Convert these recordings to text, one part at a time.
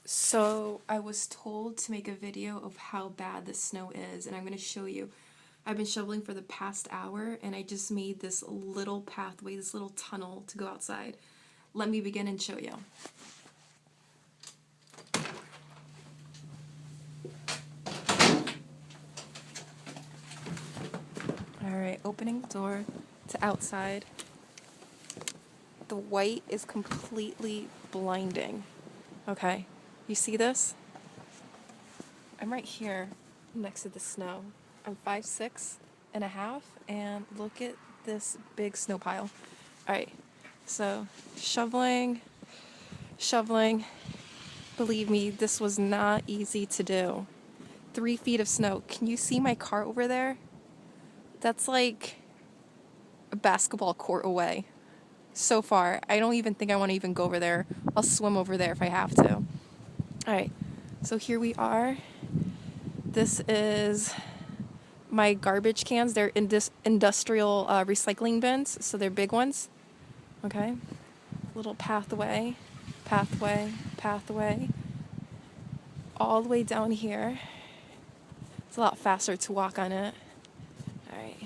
So I was told to make a video of how bad the snow is, and I'm going to show you. I've been shoveling for the past hour, and I just made this little pathway, this little tunnel to go outside. Let me begin and show you. Alright, opening the door to outside. The white is completely blinding. Okay, you see this? I'm right here next to the snow. I'm 5'6" and a half, and look at this big snow pile. Alright, so shoveling. Believe me, this was not easy to do. 3 feet of snow. Can you see my car over there? That's like a basketball court away. So far, I don't even think I want to even go over there. I'll swim over there if I have to. Alright, so here we are. This is my garbage cans. They're in this industrial recycling bins, so they're big ones. Okay, little pathway, all the way down here. It's a lot faster to walk on it. Alright.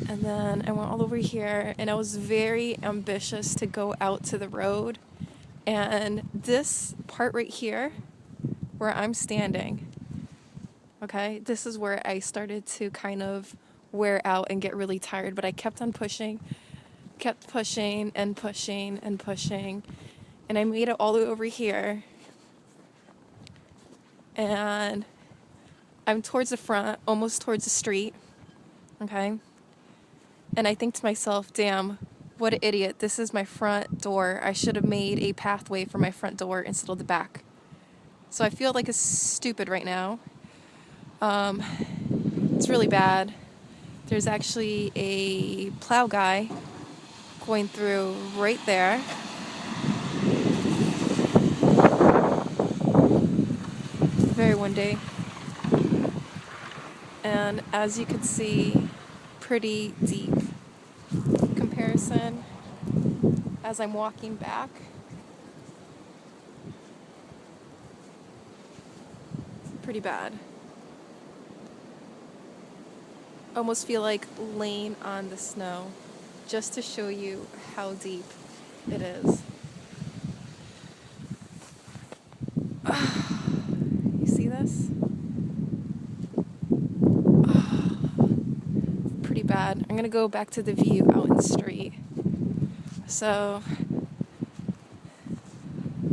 And then I went all over here, and I was very ambitious to go out to the road. And this part right here, where I'm standing, okay, this is where I started to kind of wear out and get really tired. But I kept on pushing, and I made it all the way over here. And I'm towards the front, almost towards the street, okay? And I think to myself, damn, what an idiot. This is my front door. I should have made a pathway for my front door instead of the back. So I feel like a stupid right now. It's really bad. There's actually a plow guy going through right there. Very windy. And as you can see, pretty deep. Comparison as I'm walking back. Pretty bad. Almost feel like laying on the snow just to show you how deep it is. You see this? Pretty bad. I'm gonna go back to the view out in the street. So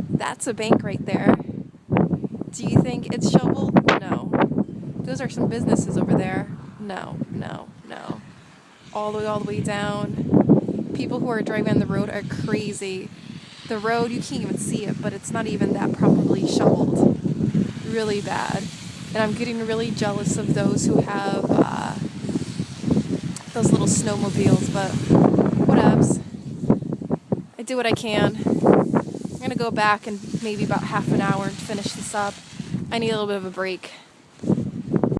that's a bank right there. Do you think it's shoveled? No. Those are some businesses over there. No. All the way down. People who are driving on the road are crazy. The road, you can't even see it, but it's not even that properly shoveled. Really bad. And I'm getting really jealous of those who have those little snowmobiles, but whatevs. I do what I can. I'm gonna go back in maybe about half an hour and finish this up. I need a little bit of a break.